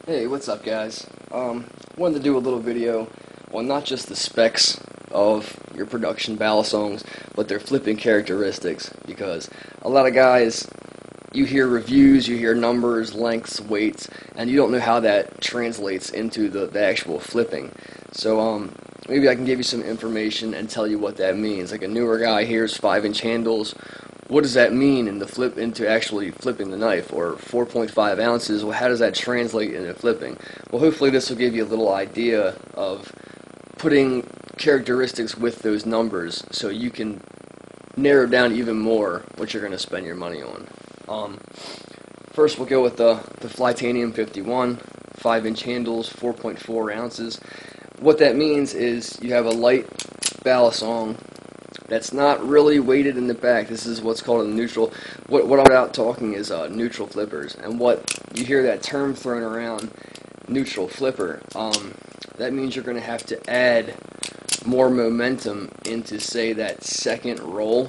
Hey, what's up, guys? Wanted to do a little video on not just the specs of your production Balisongs, but their flipping characteristics, because a lot of guys, you hear reviews, you hear numbers, lengths, weights, and you don't know how that translates into the actual flipping. So maybe I can give you some information and tell you what that means. Like a newer guy hears 5-inch handles. What does that mean in the flip into actually flipping the knife? Or 4.5 ounces, well, how does that translate into flipping? Well, hopefully this will give you a little idea of putting characteristics with those numbers so you can narrow down even more what you're going to spend your money on. First, we'll go with the Flytanium 51, 5-inch handles, 4.4 ounces. What that means is you have a light Balisong that's not really weighted in the back. This is what's called a neutral. What I'm out talking is neutral flippers. And what you hear that term thrown around, neutral flipper, that means you're going to have to add more momentum into, say, that second roll,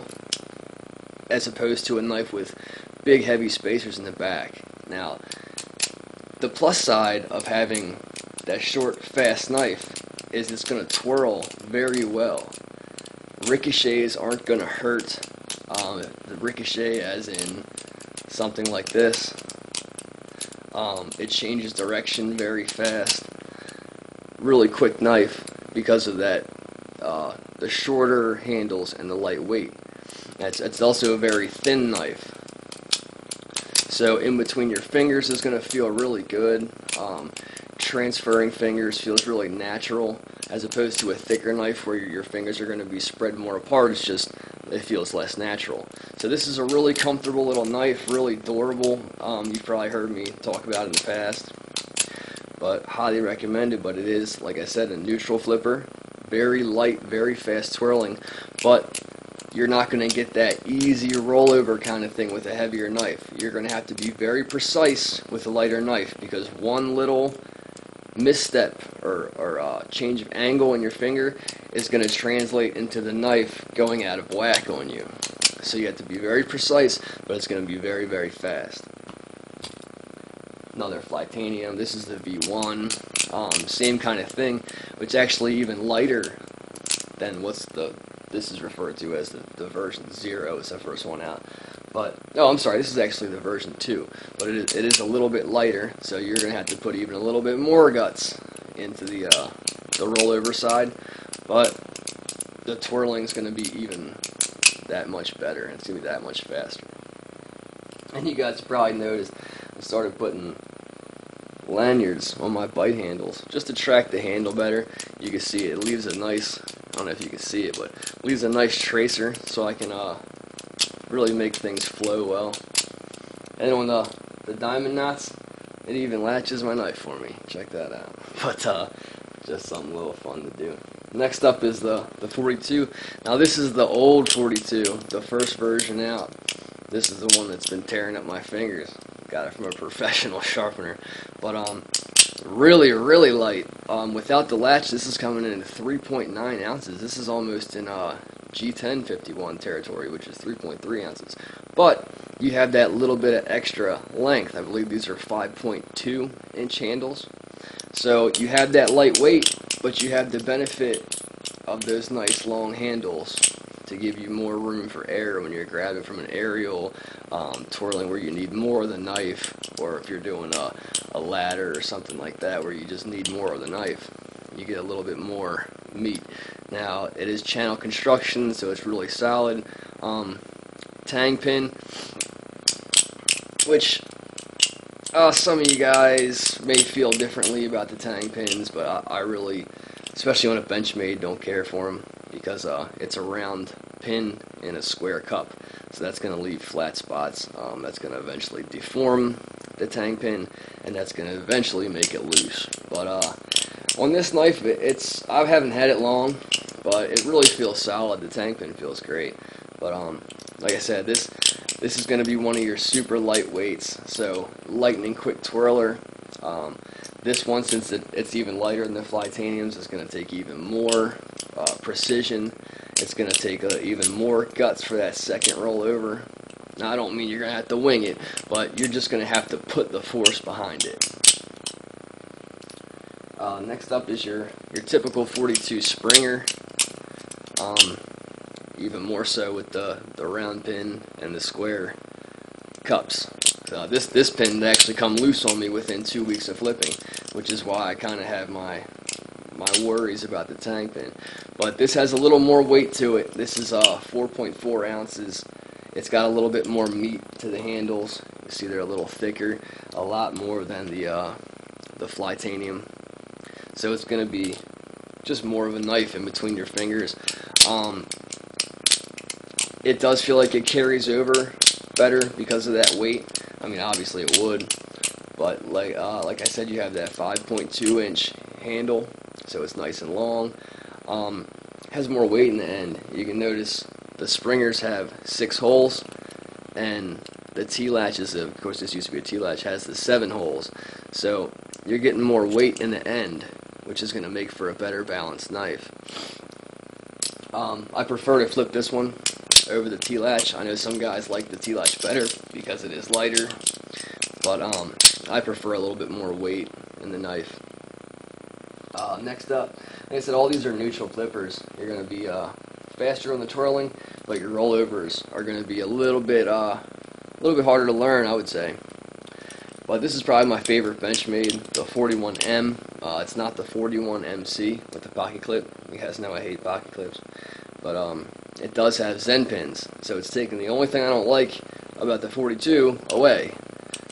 as opposed to a knife with big heavy spacers in the back. Now, the plus side of having that short, fast knife is it's going to twirl very well. Ricochets aren't going to hurt. The ricochet, as in something like this, it changes direction very fast. Really quick knife because of that. The shorter handles and the light weight. It's also a very thin knife. So in between your fingers is going to feel really good. Transferring fingers feels really natural, as opposed to a thicker knife where your fingers are going to be spread more apart. It feels less natural. So this is a really comfortable little knife, really durable. You've probably heard me talk about it in the past, but highly recommended. But it is, like I said, a neutral flipper, very light, very fast twirling, but you're not going to get that easy rollover kind of thing with a heavier knife. You're going to have to be very precise with a lighter knife, because one little misstep or change of angle in your finger is going to translate into the knife going out of whack on you. So you have to be very precise, but it's going to be very, very fast. Another Flytanium. This is the V1. Same kind of thing, which actually even lighter than this is referred to as the version 0. It's the first one out. But, oh, I'm sorry, this is actually the version 2. But it is a little bit lighter, so you're going to have to put even a little bit more guts into the rollover side. But the twirling is going to be even that much better, and it's going to be that much faster. And you guys probably noticed I started putting lanyards on my bite handles just to track the handle better. You can see it leaves a nice, I don't know if you can see it, but it leaves a nice tracer so I can really make things flow well. And on the diamond knots, it even latches my knife for me. Check that out. But just something a little fun to do. Next up is the 42. Now this is the old 42, the first version out. This is the one that's been tearing up my fingers. Got it from a professional sharpener. But really, really light. Without the latch, this is coming in at 3.9 ounces. This is almost in G10 51 territory, which is 3.3 ounces. But you have that little bit of extra length. I believe these are 5.2 inch handles. So you have that light weight, but you have the benefit of those nice long handles to give you more room for error when you're grabbing from an aerial, twirling where you need more of the knife, or if you're doing a ladder or something like that where you just need more of the knife, you get a little bit more meat. Now, it is channel construction, so it's really solid. Tang pin, which some of you guys may feel differently about the tang pins, but I really, especially on a Benchmade, don't care for them, because it's a round pin in a square cup, so that's going to leave flat spots. That's going to eventually deform the tang pin, and that's going to eventually make it loose. But on this knife, I haven't had it long, but it really feels solid. The tang pin feels great. But like I said, this is going to be one of your super lightweights, so lightning quick twirler. This one, since it's even lighter than the Flytaniums, is going to take even more precision. It's going to take even more guts for that second rollover. Now, I don't mean you're going to have to wing it, but you're just going to have to put the force behind it. Next up is your typical 42 Springer. Even more so with the round pin and the square cups. This pin actually come loose on me within 2 weeks of flipping, which is why I kind of have my worries about the tang pin. But this has a little more weight to it. This is 4.4 ounces. It's got a little bit more meat to the handles. You see they're a little thicker, a lot more than the Flytanium. So it's going to be just more of a knife in between your fingers. It does feel like it carries over better because of that weight. I mean, obviously it would, but like I said, you have that 5.2 inch handle, so it's nice and long. Has more weight in the end. You can notice the Springers have 6 holes, and the T-latches, of course this used to be a T-latch, has the 7 holes. So you're getting more weight in the end, which is going to make for a better balanced knife. I prefer to flip this one over the T-latch. I know some guys like the T-latch better because it is lighter, but I prefer a little bit more weight in the knife. Next up, like I said, all these are neutral flippers. You're going to be faster on the twirling, but your rollovers are going to be a little bit harder to learn, I would say. But this is probably my favorite Benchmade, the 41M. It's not the 41MC with the pocket clip. You guys know I hate pocket clips. But it does have Zen pins, so it's taking the only thing I don't like about the 42 away.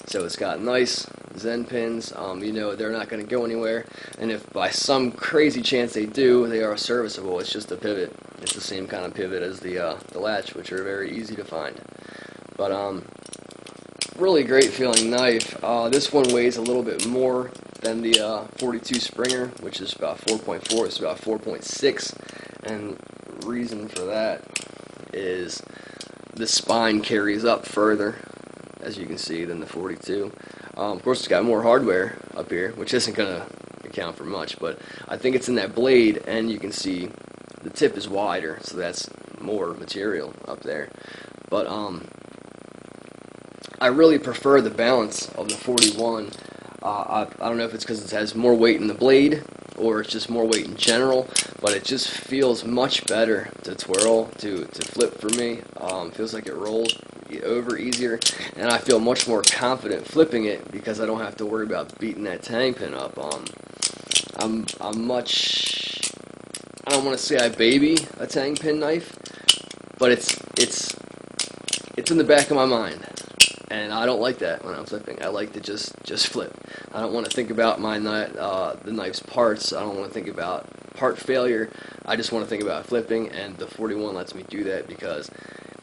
So it's got nice Zen pins. You know they're not going to go anywhere, and if by some crazy chance they do, they are serviceable. It's just a pivot. It's the same kind of pivot as the latch, which are very easy to find. But really great feeling knife. This one weighs a little bit more than the 42 Springer, which is about 4.4. It's about 4.6, and reason for that is the spine carries up further, as you can see, than the 42. Of course, it's got more hardware up here, which isn't going to account for much, but I think it's in that blade, and you can see the tip is wider, so that's more material up there. But I really prefer the balance of the 41. I don't know if it's because it has more weight in the blade or it's just more weight in general, but it just feels much better to twirl, to flip for me. Feels like it rolls over easier, and I feel much more confident flipping it because I don't have to worry about beating that tang pin up. I'm much, I don't want to say I baby a tang pin knife, but it's in the back of my mind. And I don't like that when I'm flipping. I like to just flip. I don't want to think about the knife's parts. I don't want to think about part failure. I just want to think about flipping, and the 41 lets me do that because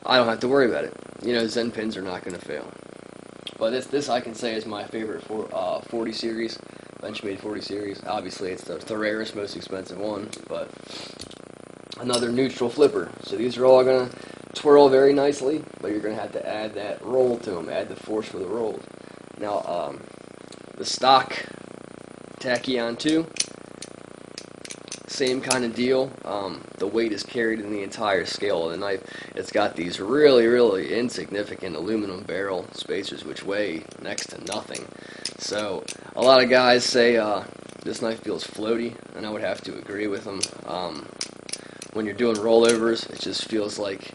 I don't have to worry about it. You know, Zen pins are not going to fail. But this I can say is my favorite 40 series, Benchmade 40 series. Obviously, it's the rarest, most expensive one, but another neutral flipper. So these are all going to twirl very nicely, but you're going to have to add that roll to them, add the force for the rolls. Now, the stock Tachyon 2, same kind of deal. The weight is carried in the entire scale of the knife. It's got these really, really insignificant aluminum barrel spacers, which weigh next to nothing. So, a lot of guys say this knife feels floaty, and I would have to agree with them. When you're doing rollovers, it just feels like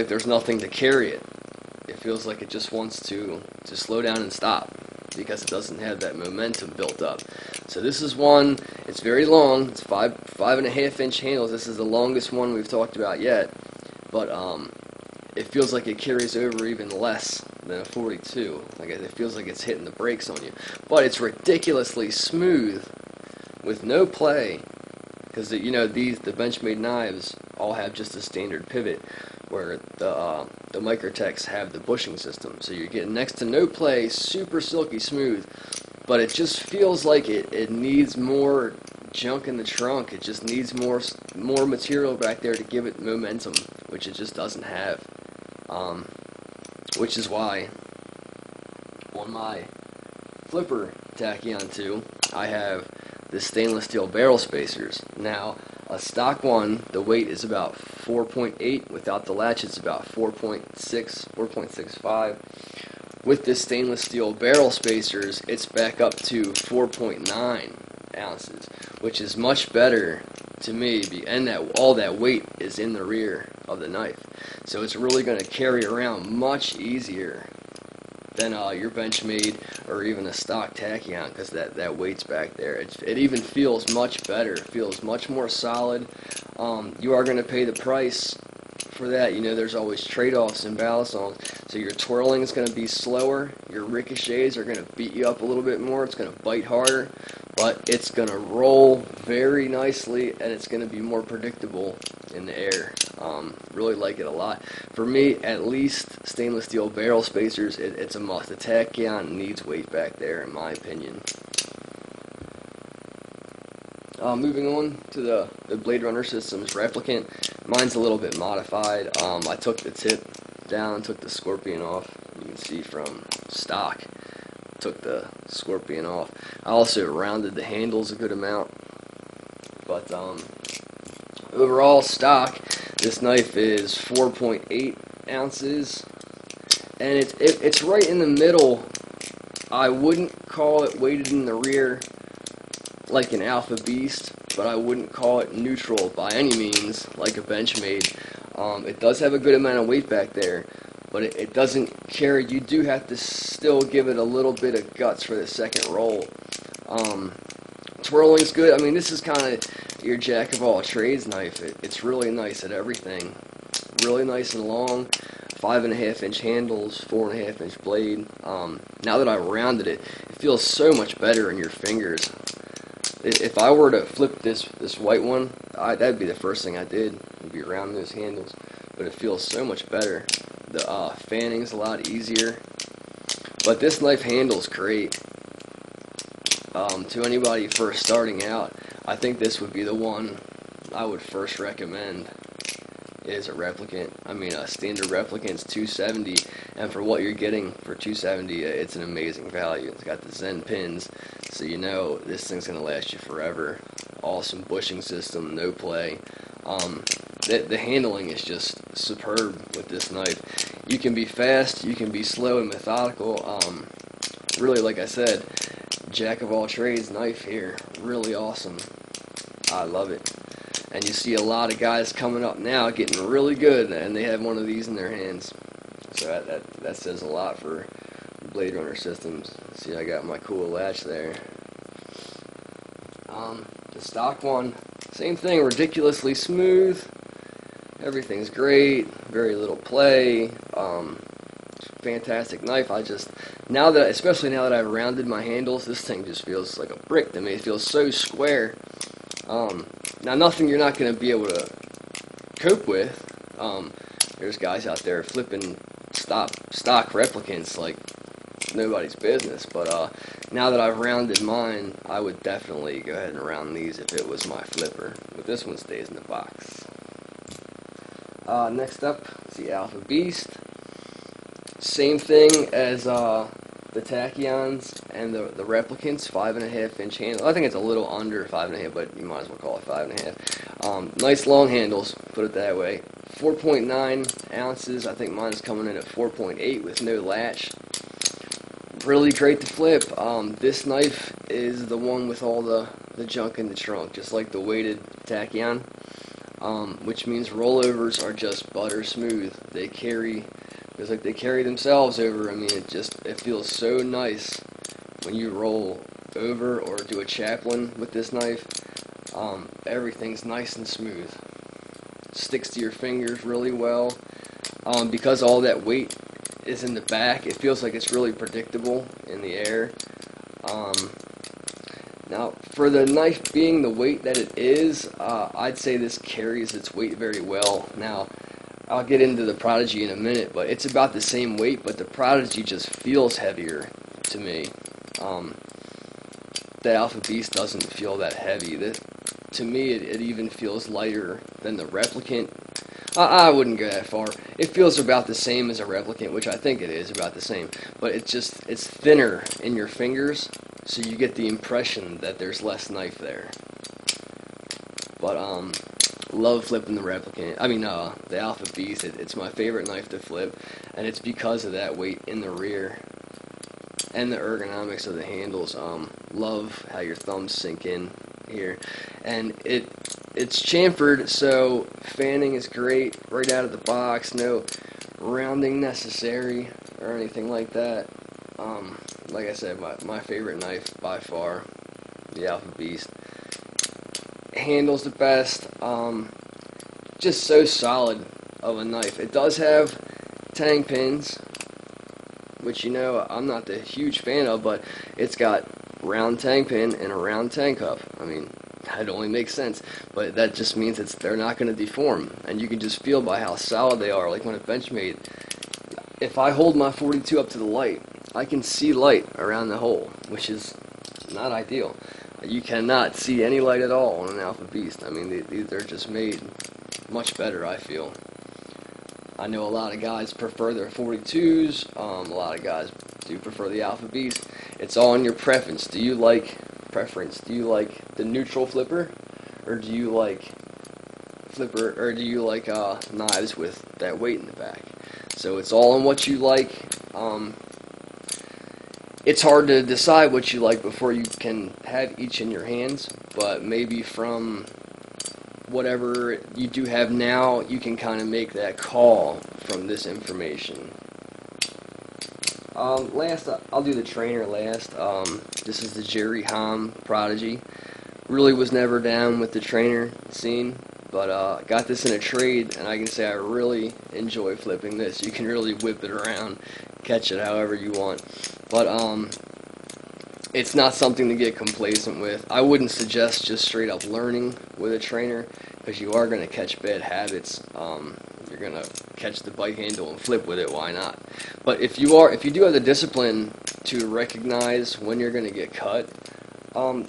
there's nothing to carry it. It feels like it just wants to slow down and stop because it doesn't have that momentum built up. So this is one, it's very long, it's 5.5 inch handles. This is the longest one we've talked about yet, but it feels like it carries over even less than a 42. Like it feels like it's hitting the brakes on you. But it's ridiculously smooth with no play, because the Benchmade knives all have just a standard pivot, where the Microtechs have the bushing system. So you're getting next to no play, super silky smooth, but it just feels like it needs more junk in the trunk. It just needs more material back there to give it momentum, which it just doesn't have. Which is why on my flipper Tachyon 2, I have the stainless steel barrel spacers. Now, a stock one, the weight is about 4.8. Without the latch, it's about 4.6, 4.65. With this stainless steel barrel spacers, it's back up to 4.9. ounces, which is much better to me, and that all that weight is in the rear of the knife, so it's really going to carry around much easier than your Benchmade or even a stock Tachyon, because that weight's back there. It even feels much better. It feels much more solid. You are going to pay the price for that. You know, there's always trade-offs in Balisongs. So your twirling is going to be slower. Your ricochets are going to beat you up a little bit more. It's going to bite harder, but it's going to roll very nicely, and it's going to be more predictable in the air. Really like it a lot. For me, at least, stainless steel barrel spacers, it's a must. The Tachyon needs weight back there, in my opinion. Moving on to the Blade Runner Systems replicant. Mine's a little bit modified. I took the tip down, took the scorpion off. You can see from stock, took the scorpion off. I also rounded the handles a good amount. But overall stock, this knife is 4.8 ounces, and it's right in the middle. I wouldn't call it weighted in the rear like an Alpha Beast, but I wouldn't call it neutral by any means like a Benchmade. It does have a good amount of weight back there, but it doesn't carry. You do have to still give it a little bit of guts for the second roll. Twirling's good. I mean, this is kind of your jack of all trades knife. It's really nice at everything. Really nice and long. 5.5 inch handles, 4.5 inch blade. Now that I rounded it, it feels so much better in your fingers. If I were to flip this white one, that'd be the first thing I did, would be round those handles. But it feels so much better. The fanning's a lot easier. But this knife handles great. To anybody first starting out, I think this would be the one I would first recommend. Is a replicant. I mean, a standard replicant's $270, and for what you're getting for $270, it's an amazing value. It's got the Zen pins, so you know this thing's gonna last you forever. Awesome bushing system, no play. The handling is just superb with this knife. You can be fast, you can be slow and methodical. Really, like I said, jack of all trades knife here. Really awesome. I love it. And you see a lot of guys coming up now getting really good, and they have one of these in their hands. So that says a lot for Blade Runner Systems. See, I got my cool latch there. The stock one, same thing, ridiculously smooth. Everything's great, very little play. Fantastic knife. Especially now that I've rounded my handles, this thing just feels like a brick to me. It feels so square. Now, nothing you're not going to be able to cope with. There's guys out there flipping stock replicants like nobody's business. But now that I've rounded mine, I would definitely go ahead and round these if it was my flipper. But this one stays in the box. Next up is the Alpha Beast. Same thing as the Tachyons and the replicants, 5.5 inch handle. I think it's a little under 5.5, but you might as well call it 5.5. Nice long handles, put it that way. 4.9 ounces. I think mine is coming in at 4.8 with no latch. Really great to flip. This knife is the one with all the junk in the trunk, just like the weighted Tachyon, which means rollovers are just butter smooth. They carry. It's like they carry themselves over. I mean, it feels so nice when you roll over or do a chaplain with this knife. Everything's nice and smooth. Sticks to your fingers really well. Because all that weight is in the back, it feels like it's really predictable in the air. Now, for the knife being the weight that it is, I'd say this carries its weight very well. Now, I'll get into the Prodigy in a minute, but it's about the same weight, but the Prodigy just feels heavier to me. The Alpha Beast doesn't feel that heavy. To me, it even feels lighter than the replicant. I wouldn't go that far. It feels about the same as a replicant, which I think it is about the same, but it's thinner in your fingers, so you get the impression that there's less knife there. But love flipping the replicant. I mean, the Alpha Beast. It's my favorite knife to flip, and it's because of that weight in the rear. and the ergonomics of the handles. Love how your thumbs sink in here, and it's chamfered, so fanning is great right out of the box. No rounding necessary or anything like that. Like I said, my favorite knife by far, the Alpha Beast. Handles the best. Just so solid of a knife. It does have tang pins, which I'm not the huge fan of, but it's got round tang pin and a round tang cup. I mean, that only makes sense, but that just means they're not going to deform, and you can just feel by how solid they are. Like when a Benchmade, if I hold my 42 up to the light, I can see light around the hole, which is not ideal. You cannot see any light at all on an Alpha Beast. I mean, they're just made much better, I feel. I know a lot of guys prefer their 42s. A lot of guys do prefer the Alpha Beast. It's all in your preference. Do you like the neutral flipper, or do you like knives with that weight in the back? So it's all in what you like. It's hard to decide what you like before you can have each in your hands, but maybe from whatever you do have now, you can kind of make that call from this information. Last, I'll do the trainer last. This is the Jerry Hom Prodigy. Really was never down with the trainer scene, but got this in a trade, and I can say I really enjoy flipping this. You can really whip it around, catch it however you want. But it's not something to get complacent with. I wouldn't suggest just straight up learning with a trainer, because you are going to catch bad habits. You're going to catch the bite handle and flip with it. Why not? But if you do have the discipline to recognize when you're going to get cut, I'm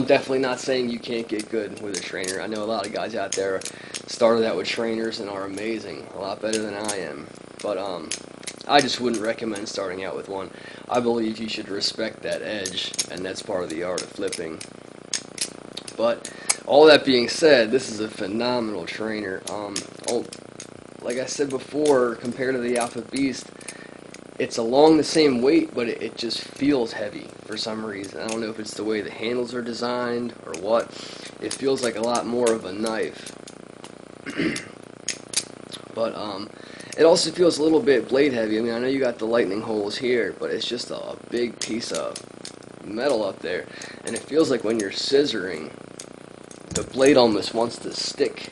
definitely not saying you can't get good with a trainer. I know a lot of guys out there started out with trainers and are amazing, a lot better than I am. But I just wouldn't recommend starting out with one. I believe you should respect that edge, and that's part of the art of flipping. But all that being said, this is a phenomenal trainer. Like I said before, compared to the Alpha Beast, it's along the same weight, but it just feels heavy for some reason. I don't know if it's the way the handles are designed or what. It feels like a lot more of a knife. But it also feels a little bit blade heavy. I mean, I know you got the lightning holes here, but it's just a big piece of metal up there, and it feels like when you're scissoring, the blade almost wants to stick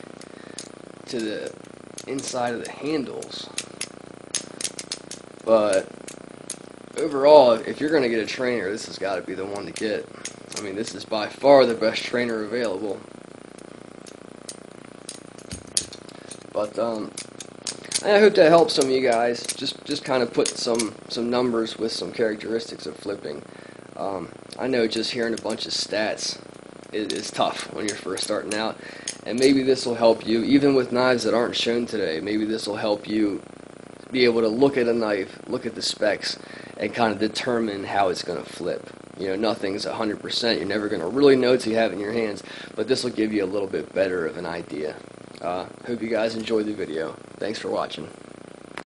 to the inside of the handles. But overall, if you're going to get a trainer, this has got to be the one to get. I mean, this is by far the best trainer available. But I hope that helps some of you guys. Just kind of put some numbers with some characteristics of flipping. I know just hearing a bunch of stats is tough when you're first starting out, and maybe this will help you, even with knives that aren't shown today. Maybe this will help you be able to look at a knife, look at the specs, and kind of determine how it's going to flip. Nothing's 100%. You're never going to really know until you have it in your hands, but this will give you a little bit better of an idea. Hope you guys enjoyed the video. Thanks for watching.